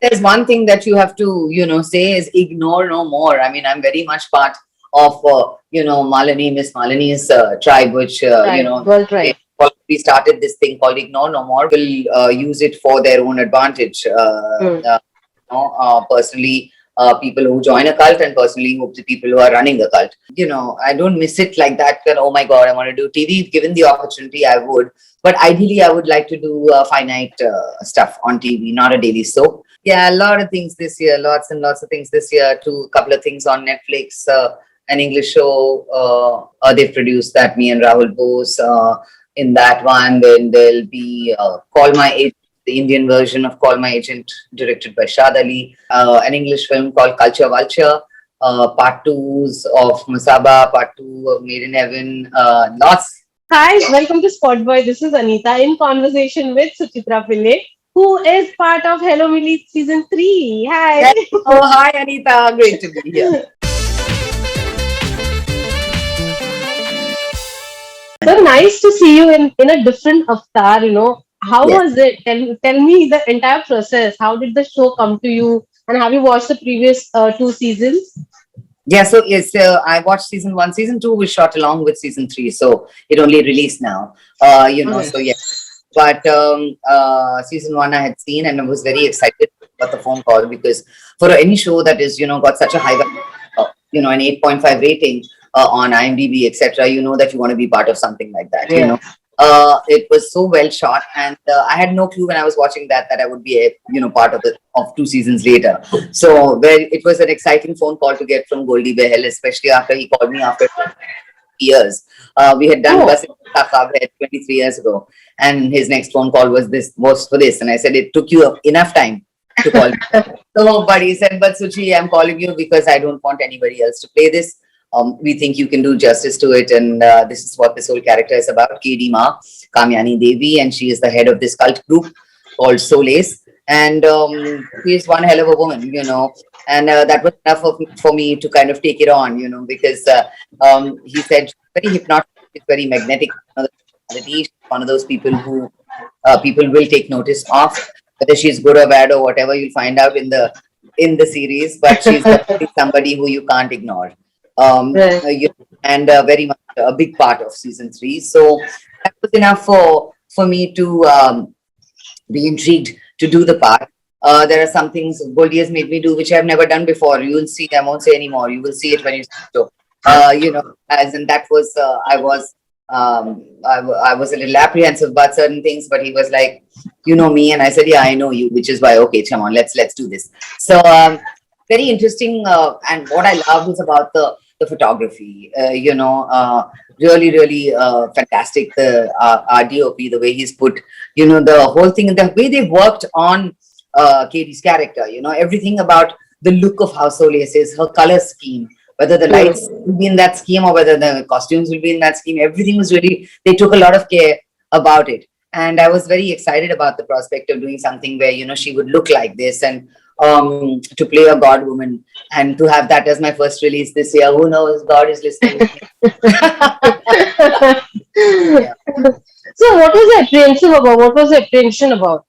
there's one thing that you have to, say is ignore no more. I mean, I'm very much part of, Miss Malini's tribe, which, Right, world right. we started this thing called Ignore No More. Will use it for their own advantage. Hmm. Personally, people who join a cult, and personally, who the people who are running the cult. I don't miss it like that. That, oh my God, I want to do TV. If given the opportunity, I would. But ideally, I would like to do finite stuff on TV, not a daily soap. Yeah, a lot of things this year, lots and lots of things this year. A couple of things on Netflix, an English show. They've produced that, me and Rahul Bose. In that one, then there'll be Call My Agent, the Indian version of Call My Agent, directed by Shad Ali. An English film called Culture Vulture. Part twos of Masaba, part two of Made in Heaven. Lots. Hi, welcome to SpotboyE. This is Anita in conversation with Suchitra Pillai, who is part of Hello Millie season 3. Hi. Oh, hi, Anita. Great to be here. So nice to see you in a different avatar. How Yes. was it? Tell me the entire process. How did the show come to you? And have you watched the previous two seasons? Yeah, so yes, I watched season one. Season two was shot along with season three, so it only released now. Okay. So yeah. But season one I had seen, and I was very excited about the phone call, because for any show that is, got such a high, an 8.5 rating on IMDb, etc., that you want to be part of something like that. Yeah. It was so well shot, and I had no clue when I was watching that I would be a, part of two seasons later. So it was an exciting phone call to get from Goldie Behel, especially after he called me after years. We had done Oh, Bus Kab 23 years ago, and his next phone call was for this, and I said, it took you enough time to call me. So, but he said, but Suchi, I'm calling you because I don't want anybody else to play this. We think you can do justice to it, and this is what this whole character is about. God Maa, Kamyani Devi, and she is the head of this cult group called Solace, and she is one hell of a woman, and that was enough for me to kind of take it on, because he said she's very hypnotic, she's very magnetic, she's one of those people who people will take notice of, whether she's good or bad or whatever, you'll find out in the series, but she's definitely somebody who you can't ignore. right. And very much a big part of season three. So that was enough for me to be intrigued to do the part. There are some things Goldie has made me do which I've never done before. You will see. I won't say anymore. You will see it when you see it. So, as in that was I was a little apprehensive about certain things, but he was like, you know me, and I said, yeah, I know you, which is why, okay, come on, let's do this. So very interesting, and what I love is about the photography. Really, really fantastic. The our DOP, the way he's put, the whole thing, and the way they worked on Katie's character. Everything about the look of how Solace is, her color scheme, whether the lights Hmm. will be in that scheme or whether the costumes will be in that scheme. Everything was really, they took a lot of care about it. And I was very excited about the prospect of doing something where, she would look like this, and to play a God woman, and to have that as my first release this year. Who knows? God is listening. Yeah. So, what was the apprehensive about? What was the apprehension about?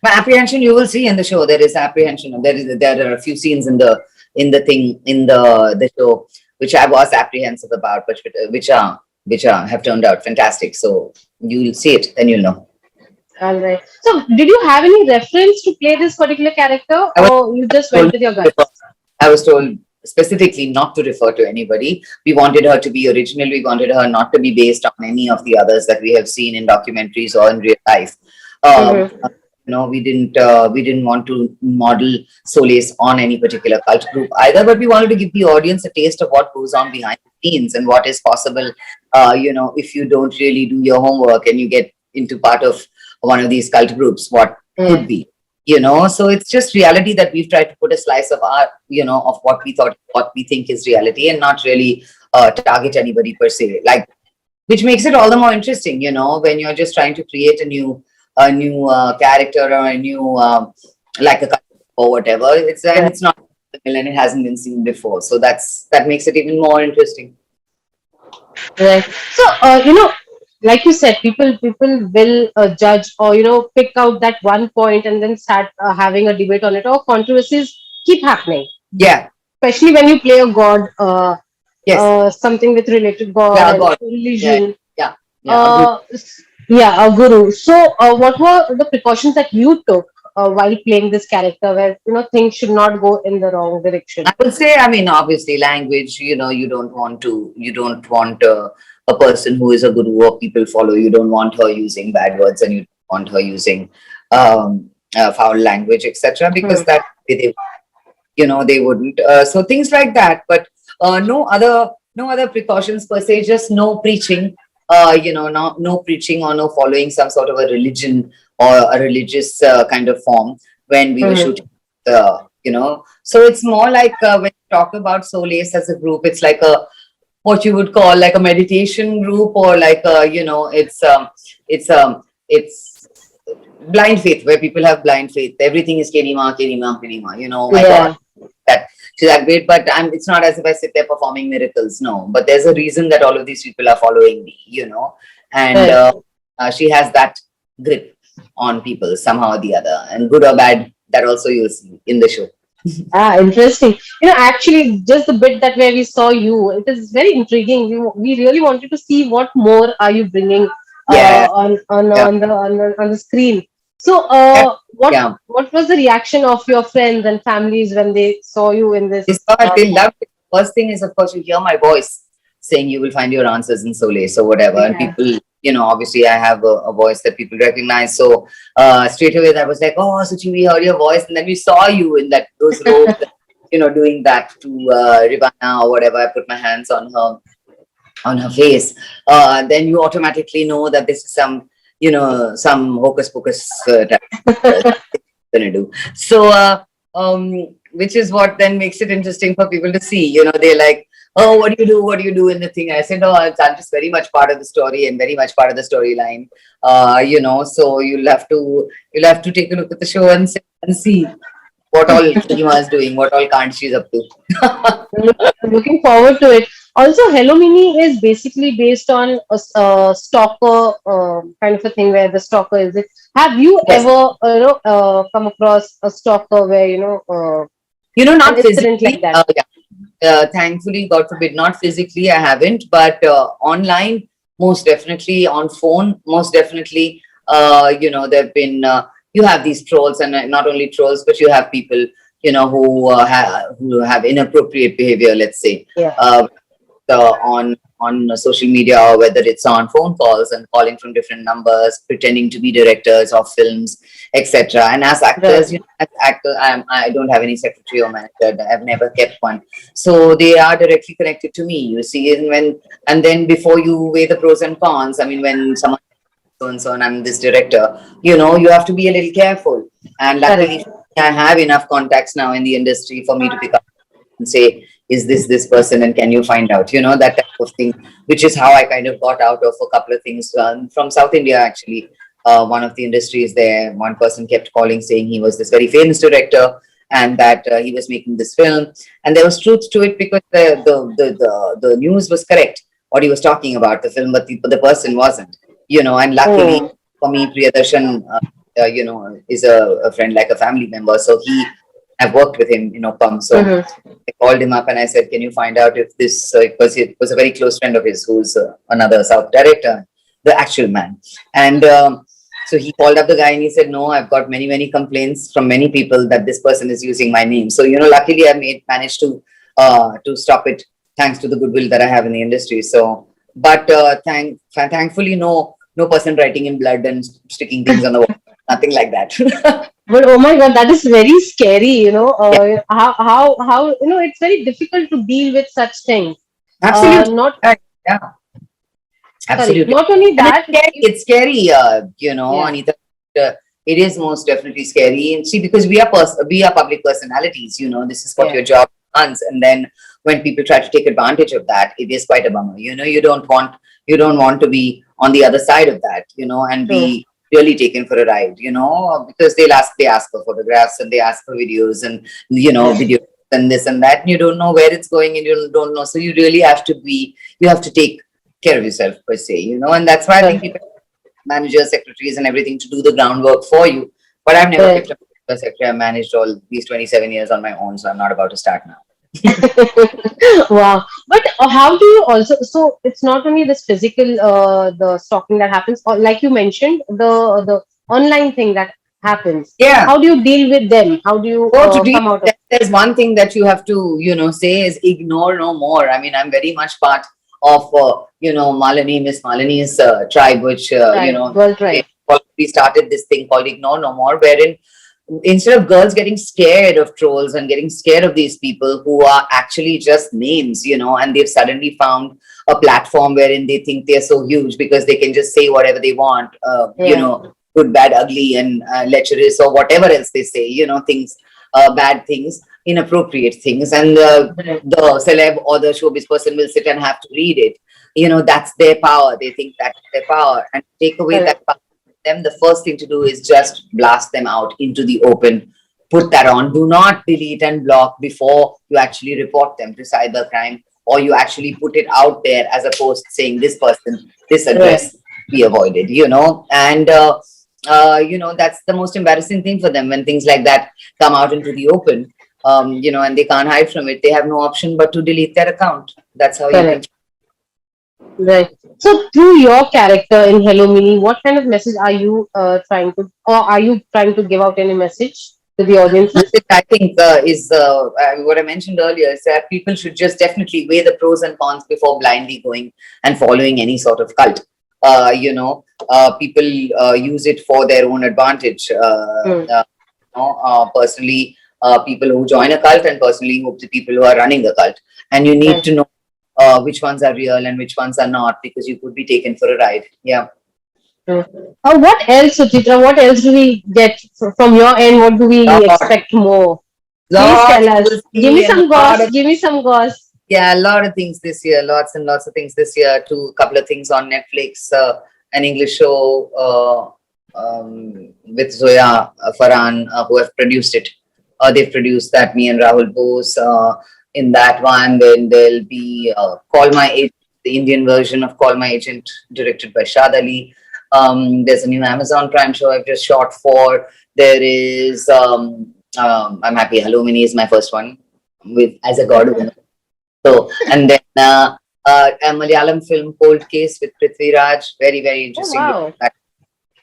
My apprehension, you will see in the show. There is apprehension. There are a few scenes in the show which I was apprehensive about, but which have turned out fantastic. So you'll see it, then you'll know. All right. So, did you have any reference to play this particular character, I was or you just went told with your gut? I was told specifically not to refer to anybody. We wanted her to be original. We wanted her not to be based on any of the others that we have seen in documentaries or in real life. Um, Mm-hmm. we didn't want to model Solace on any particular cult group either, but we wanted to give the audience a taste of what goes on behind the scenes and what is possible. If you don't really do your homework and you get into part of one of these cult groups, what could Mm. be. So it's just reality that we've tried to put a slice of our, of what we think is reality, and not really target anybody per se, like, which makes it all the more interesting, when you're just trying to create a new character, or a new like a or whatever. Yeah. It's not and it hasn't been seen before, so that makes it even more interesting. Right. So, like you said, people will judge, or pick out that one point and then start having a debate on it, or controversies keep happening, Yeah. especially when you play a god, Yes. something with related god Yeah. and God. Yeah. religion. Yeah. Yeah. Agree. uh, yeah, a guru. So what were the precautions that you took while playing this character, where things should not go in the wrong direction? I would say, I mean, obviously, language, you don't want a person who is a guru or people follow, you don't want her using bad words and you don't want her using foul language, etc. Hmm. Because that, they wouldn't. So things like that. But no other precautions per se, just no preaching, no preaching or no following some sort of a religion or a religious kind of form when we were Hmm. shooting. So it's more like when you talk about Solace as a group, it's like a what you would call like a meditation group, or like it's blind faith, where people have blind faith. Everything is Kerima, Kerima, Kerima. My God, Yeah. that she's that great. But it's not as if I sit there performing miracles. No, but there's a reason that all of these people are following me. And Right. she has that grip on people somehow or the other, and good or bad, that also you'll see in the show. Ah, interesting. Actually, just the bit that where we saw you, it is very intriguing. We really wanted to see what more are you bringing Yeah, yeah, on the screen. So, yeah. what Yeah. what was the reaction of your friends and families when they saw you in They this? saw it, they loved it. First thing is, of course, you hear my voice saying you will find your answers in Solace or whatever. And Yeah. people, obviously I have a voice that people recognize. So straight away that was like, oh, Suchi, we heard your voice. And then we saw you in those robes, doing that to Rivana or whatever. I put my hands on her face. Then you automatically know that this is some hocus pocus gonna do. So, which is what then makes it interesting for people to see. They're like, "Oh, what do you do? What do you do in the thing?" I said, "Oh, I'm just very much part of the story and very much part of the storyline." So you'll have to take a look at the show and see what all Shima is doing, what all can't she's up to. Looking forward to it. Also, Hello Mini is basically based on a stalker kind of a thing, where the stalker is it. Have you Yes. ever, come across a stalker where, an Not incident like physically. that? Yeah. Thankfully, God forbid, not physically, I haven't, but online, most definitely, on phone, most definitely. There have been, you have these trolls, and not only trolls, but you have people, who have inappropriate behavior, let's say. Yeah. On social media, or whether it's on phone calls and calling from different numbers, pretending to be directors of films, etc. And as actors, Right. I don't have any secretary or manager. I've never kept one, so they are directly connected to me. You see, and then before you weigh the pros and cons, I mean, when someone so and so, and I'm this director, you have to be a little careful. And luckily, Correct. I have enough contacts now in the industry for me to pick up and say, is this person, and can you find out, that type of thing, which is how I kind of got out of a couple of things from South India, actually. One of the industries there, one person kept calling saying he was this very famous director, and that he was making this film, and there was truth to it, because the news was correct, what he was talking about, the film, but the person wasn't, and luckily Oh. for me, Priyadarshan, is a friend, like a family member, so I've worked with him, Pam. So Mhm. I called him up and I said, "Can you find out if this?" Because it was a very close friend of his, who's another South director, the actual man. And so he called up the guy and he said, "No, I've got many many complaints from many people that this person is using my name." So luckily I managed to stop it, thanks to the goodwill that I have in the industry. So, but thankfully, no person writing in blood and sticking things on the wall, nothing like that. But oh my God, that is very scary. Yeah, How it's very difficult to deal with such things. absolutely. Not Right. Yeah. Sorry. Absolutely. Not only And it's that. scary. It's scary, Yeah. Anita. It is most definitely scary. And see, because we are public personalities, this is what Yeah. your job runs. And then when people try to take advantage of that, it is quite a bummer. You don't want to be on the other side of that, and True. be really taken for a ride, because they ask for photographs, and they ask for videos, and videos and this and that, and you don't know where it's going, and you don't know. So you really have to take care of yourself per se, and that's why I think people, managers, secretaries, and everything to do the groundwork for you. But I've never kept a secretary. I've managed all these 27 years on my own, so I'm not about to start now. Wow. But how do you also, so it's not only this physical, the stalking that happens, or like you mentioned, the online thing that happens. Yeah. How do you deal with them? How do you To deal come out with of that, there's one thing that you have to, say is ignore no more. I mean, I'm very much part of, Miss Malini's tribe, which, World Tribe? we started this thing called Ignore No More, wherein instead of girls getting scared of trolls and getting scared of these people who are actually just names, and they've suddenly found a platform wherein they think they're so huge because they can just say whatever they want, good, bad, ugly, and lecherous, or whatever else they say, things, bad things, inappropriate things, and the celeb or the showbiz person will sit and have to read it. That's their power. They think that's their power, and take away that power from them. The first thing to do is just blast them out into the open. Put that on. Do not delete and block before you actually report them to cybercrime, or you actually put it out there as a post saying this person, this address be avoided, and that's the most embarrassing thing for them when things like that come out into the open, and they can't hide from it. They have no option but to delete their account. That's how you can. Right. So through your character in Hello Mini, what kind of message are you trying to, or are you trying to give out any message to the audiences? I think is what I mentioned earlier is that people should just definitely weigh the pros and cons before blindly going and following any sort of cult. People use it for their own advantage. Personally, people who join a cult, and personally the people who are running the cult. And you need to know which ones are real and which ones are not, because you could be taken for a ride. Yeah. What else, Suchitra? What else do we get from your end? What do we expect more? Please tell us. Give me some goss. Give me some goss. Yeah, a lot of things this year. Lots and lots of things this year. A couple of things on Netflix. An English show with Zoya Farhan, who have produced it. They've produced that, me and Rahul Bose. In that one, then there'll be Call My Agent, the Indian version of Call My Agent, directed by Shad Ali. There's a new Amazon Prime show I've just shot for. There is, I'm happy, Hello Mini is my first one with as a god woman. So, and then a Malayalam film, Cold Case with Prithvi Raj, very, very interesting. Oh, wow.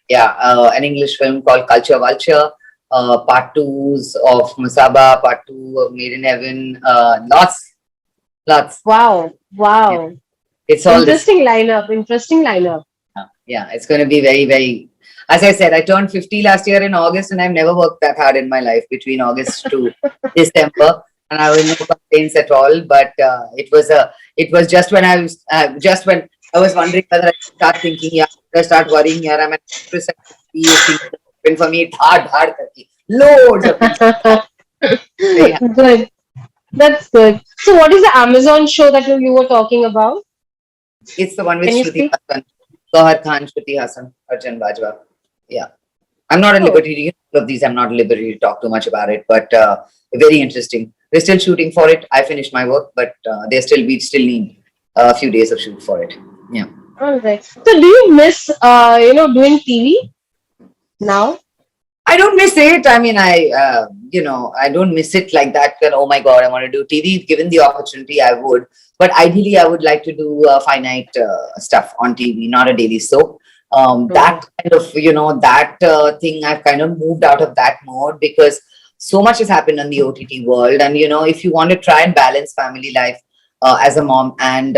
Yeah, an English film called Culture Vulture. Part 2s of Masaba, part 2 of Made in Heaven, lots. Wow. Yeah. It's all interesting lineup. Yeah, it's going to be very, very, as I said, I turned 50 last year in August, and I've never worked that hard in my life between August to December, and I was no complaints at all. But it was just when I was wondering whether I should start thinking, yeah, I start worrying here. I'm an actress, and for me, it's hard, loads of things. Yeah. Good. That's good. So, what is the Amazon show that you were talking about? It's the one with Shruti Hassan, Sohar Khan, Shruti Hassan, Arjun Bajwa. Yeah, I'm not at liberty of these. I'm not at liberty to talk too much about it, but very interesting. We're still shooting for it. I finished my work, but we still need a few days of shoot for it. Yeah. All right. So, do you miss doing TV now? I don't miss it. I mean, I don't miss it like that. That, oh my God, I want to do TV. If given the opportunity, I would. But ideally, I would like to do finite stuff on TV, not a daily soap. That kind of, that thing, I've kind of moved out of that mode because so much has happened in the OTT world. And, if you want to try and balance family life as a mom and,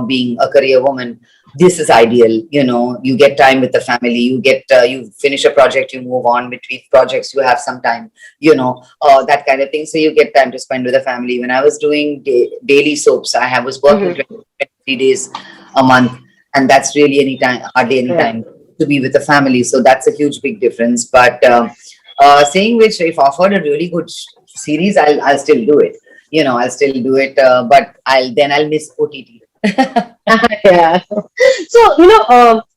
being a career woman, this is ideal. You get time with the family, you finish a project, you move on between projects, you have some time, that kind of thing. So you get time to spend with the family. When I was doing daily soaps, I was working 23 days a month, and that's really hardly any time to be with the family. So that's a huge, big difference. But saying which, if offered a really good series, I'll still do it. I'll still do it, but I'll miss OTT. Yeah. So,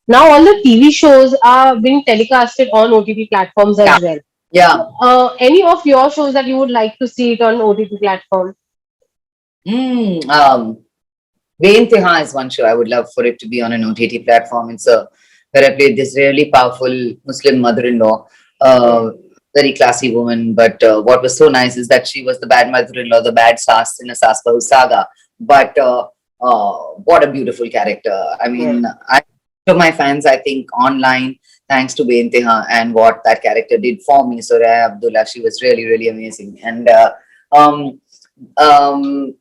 now all the TV shows are being telecasted on OTT platforms as well. Yeah. Any of your shows that you would like to see it on OTT platform? Beintihar is one show I would love for it to be on an OTT platform. It's where I played this really powerful Muslim mother-in-law, very classy woman. But what was so nice is that she was the bad mother-in-law, the bad sass in a Sasbahu saga. But what a beautiful character. I mean, I to my fans, I think online, thanks to Beintihar and what that character did for me, Soraya Abdullah, she was really, really amazing. And um, um,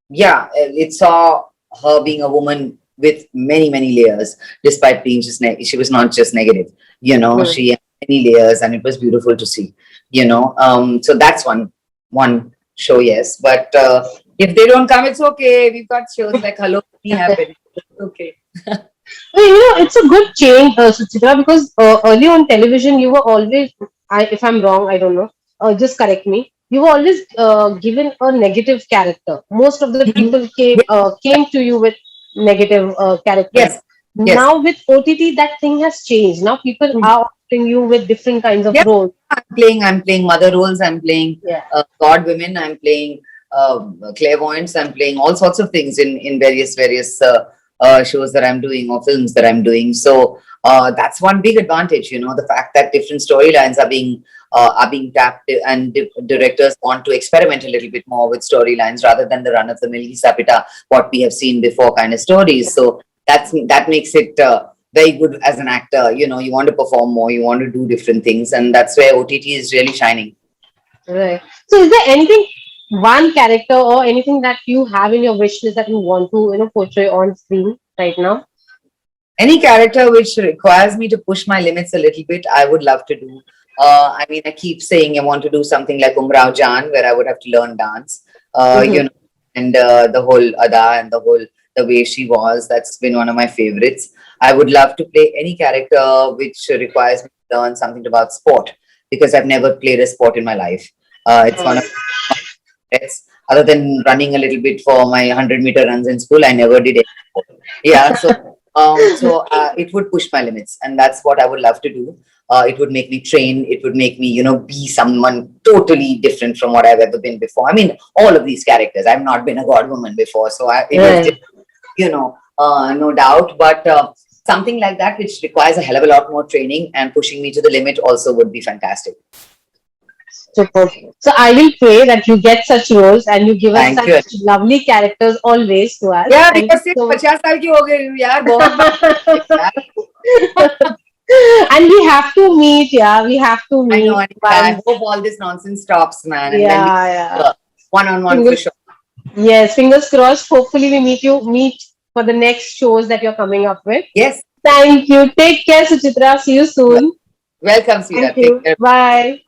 yeah, it saw her being a woman with many, many layers, despite being just she was not just negative. She had many layers, and it was beautiful to see. So that's one show, yes. But if they don't come, it's okay. We've got shows like Hello, Me Happen. It's okay. It's a good change, Suchitra, because early on television, you were always, if I'm wrong, I don't know, just correct me. You were always given a negative character. Most of the people came to you with negative characters. Yes. Yes. Now with OTT, that thing has changed. Now people are offering you with different kinds of roles. I'm playing mother roles. I'm playing god women. I'm playing clairvoyants. I'm playing all sorts of things in various shows that I'm doing or films that I'm doing. So that's one big advantage, the fact that different storylines are being tapped, and directors want to experiment a little bit more with storylines rather than the run of the mill sapita, what we have seen before kind of stories. So that makes it very good as an actor. You want to perform more, you want to do different things, and that's where OTT is really shining. Right. So is there anything, one character or anything that you have in your wish list that you want to, portray on screen right now? Any character which requires me to push my limits a little bit, I would love to do. I mean, I keep saying I want to do something like Umrao Jan, where I would have to learn dance, and the whole Ada and the way she was. That's been one of my favorites. I would love to play any character which requires me to learn something about sport, because I've never played a sport in my life. It's one of it's other than running a little bit for my 100-meter runs in school, I never did it. Yeah, so it would push my limits, and that's what I would love to do. It would make me train. It would make me, be someone totally different from what I've ever been before. I mean, all of these characters. I've not been a god woman before, so it was just, no doubt. But something like that, which requires a hell of a lot more training and pushing me to the limit, also would be fantastic. Super. So I will pray that you get such roles and you give us such lovely characters always to us. Yeah, because since 50 साल की हो गई यार बहुत and we have to meet, we have to meet. I know, I hope all this nonsense stops, man. And one-on-one for sure. Yes, fingers crossed. Hopefully we meet for the next shows that you're coming up with. Yes. Thank you. Take care, Suchitra. See you soon. Welcome, sweetheart. Thank you. Bye.